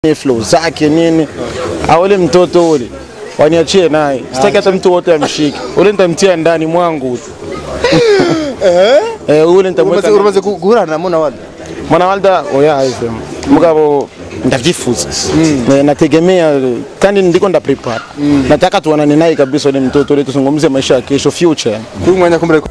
flow zake nini ule mtoto ule waniachie naye, sitaki hata mtu wote amshike ule, nitamtia ndani mwangu ule nitamweka. Urumaze guhura na Mwana Walda oya hivyo mugabo ndavifuza nategemea kandi ndiko nda prepare nataka tuonane naye kabisa ule mtoto ule, tuzungumzie maisha ya kesho, future kumwanya kumbele.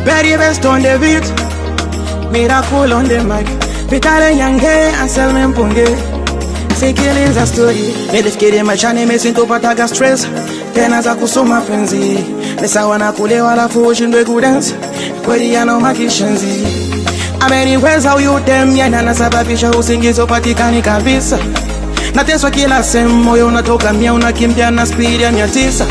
Very best on the beat, miracle on the mic. Vitale yange, Anselme Mpunge. Say killing a story. Nilifikiri maishani mesintopata stress, tena za kusoma penzi. Nisa wanakulewa alafu ushindwe kudance, kweli yana makishenzi. Ameniweza huyu dem yana nasababisha usingizi upatikani kabisa. Nateswa kila sehemu, moyo unatoka mia, unakimbia na speed ya 900.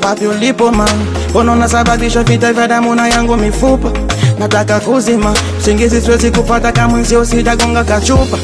Papi ulipo man, mbona unasababisha vita vya damu na yangu mifupa. Nataka kuzima, usingizi siwezi kupata kama mzee usitagonga kachupa.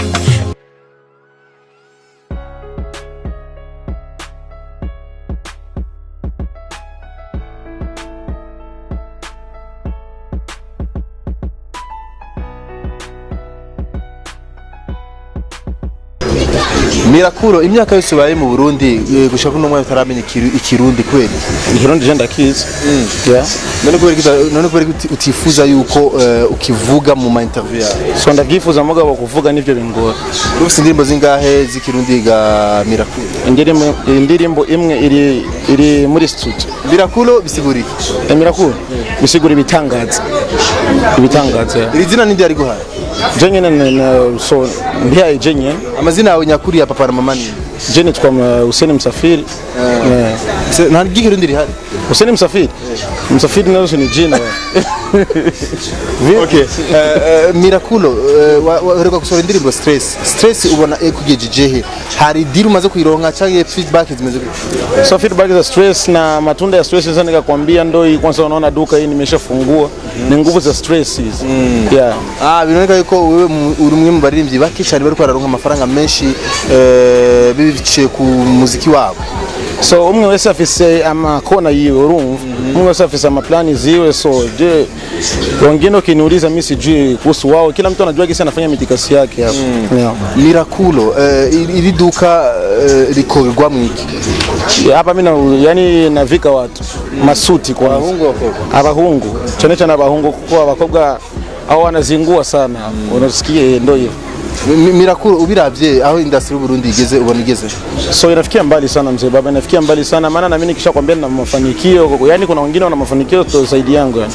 Mirakuro imyaka yose baye mu Burundi gushaka no mwana taramenya ikirundi kweli. Ikirundi je ndakizi. Yeah. None kubera utifuza yuko ukivuga mu ma interview. So ndavyifuza mugabo kuvuga nivyo bingora. Ufite indirimbo zingahe z'ikirundi ga Mirakuro? Indirimbo imwe iri muri studio. Mirakuro bisigura iki? Mirakuro bisigura ibitangaza. Ibitangaza. Iri zina nindi ari guhara? Jenye so mbia jenye amazina yawe nyakuri ya papa na mama ni Jenye twa Hussein Msafiri. Na gikirundi rihari Hussein Msafiri. Msafiri nazo ni jina. Okay. Mirakuro wareka kusora indirimbo stress ubona kugejeje hari diru maze kuironka cyangwa feedback zimeze so feedback za stress na matunda ya stress sasa nikakwambia ndio kwanza unaona duka hii nimeshafungua ni nguvu za stress hizi. Yeah. Binaoneka yuko wewe uri umwe mu baririmbyi bakicari bari kwararonka amafaranga menshi bibice ku muziki wabo. So umwe wese afise amakona yiwe urumva umwe wese afise amaplani ziwe. So je wengine ukiniuliza mimi sijui kuhusu wao, kila mtu anajua kisa anafanya mitikasi yake hapo. Yeah. Mirakuro iri duka rikorwa mwiki hapa mimi yani navika watu masuti kwa abahungu cyane abahungu kuko abakobwa aho wanazingua sana unasikia ndio hiyo. Mirakuro ubiravye aho industry y'Uburundi igeze ubona igeze, so inafikia mbali sana mzee baba, inafikia mbali sana maana na mimi nikishakwambia na mafanikio, yani kuna wengine wana mafanikio zaidi yangu yani.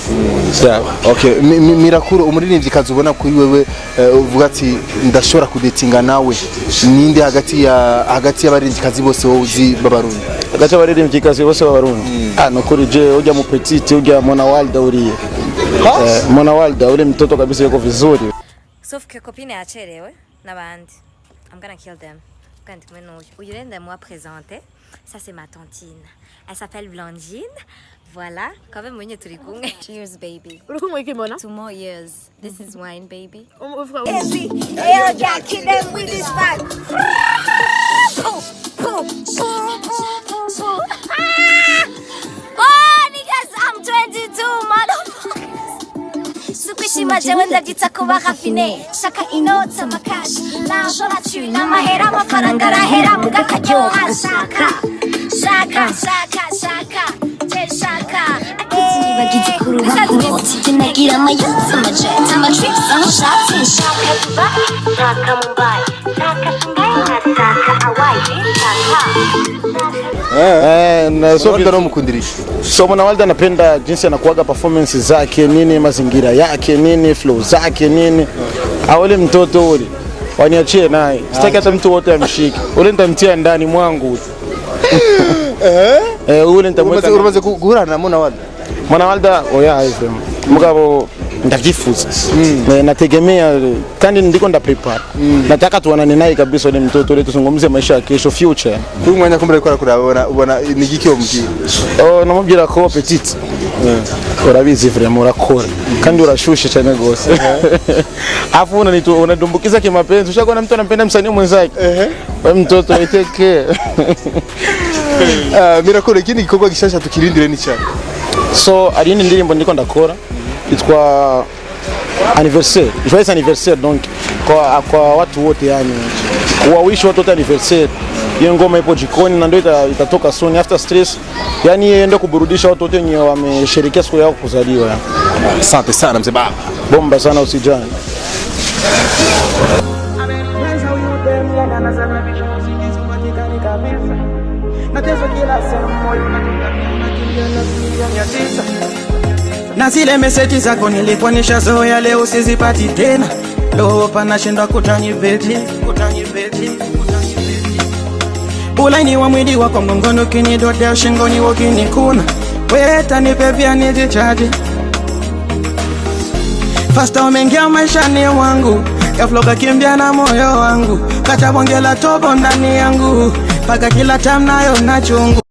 Yeah. Okay, Mirakuro umuririmbyi kazi ubona kuri wewe uvuga ati ndashobora kudetinga nawe ninde hagati y'abaririmbyi kazi bose wowe uzi babarundi? Hagati y'abaririmbyi kazi bose babarundi no kuri je uja mu Petit uja Mwana Walda uriye. Mwana Walda ule mtoto kabisa yuko vizuri. Sauf que copine achelewe na bandi. I'm gonna kill them. Quand Uyurenda moi présenter. Ça c'est ma tontine. Elle s'appelle Blandine. Voilà. Quand même mwenye turikunga. Cheers baby. Urukumwe kimona? 2 more years. This is wine baby. Easy. Hey, y'all kill them with this bag. Oh, niggas, I'm 22, motherfuckers. Sukwishima jewe ndagita kuba raffiné. Shaka inota makashi. L'argent la tue, n'amahera amafaranga arahera mugakaryoha. Shaka. Bagize kurubaho tinagira amayuzi amajeti amatrips aho ushatse nshaka Dubai nshaka Mumbai nshaka Shanghai nshaka Hawaii nshaka so ndio mkundirisha. So Mwana Walda anapenda jinsi anakuaga performance zake nini, mazingira yake nini, flow zake nini. Ule mtoto ule waniachie naye, sitaki hata mtu wote amshike ule, nitamtia ndani mwangu ule nitamweka. Urumaze guhura na Mwana Walda oya hivyo mugabo ndajifunza. Nategemea kandi ndiko nda prepare. Nataka tuonane naye kabisa ni mtoto ile tuzungumzie maisha ya kesho, future. Huyu mwanya kumbere kwa kubona ni giki omubwira. Namubwira ko petite. Urabizi vraiment urakora kandi urashushe cyane gose. Afu unadumbukiza kimapenzi, ushakuwa mtu anampenda msanii mwenzake. Wewe mtoto iteke. Miracle ikindi gikorwa gishasha tukirindire ni cyane. So ari ni ndirimbo ndiko ndakora itwa anniversaire. Joyeux anniversaire donc kwa watu wote yani. Wawishi watu wote anniversaire. Hiyo ngoma ipo jikoni na ndio itatoka soon after stress. Yani iende kuburudisha watu wote wenye wamesherehekea siku yao kuzaliwa. Asante sana mzee baba. Bomba sana usijani. Na zile meseji zako nilikuwa nishazoea, leo sizipati tena. Leo panashindwa kutaniveti. Ulaini wa mwili wako mgongoni ukinidodea, shingoni ukinikuna. Weta nipe vya nijichaji. Fasta umeingia maishani wangu, ghafla ukakimbia na moyo wangu. Kacha bonge la tobo ndani yangu, paka kila time nayo na chungu.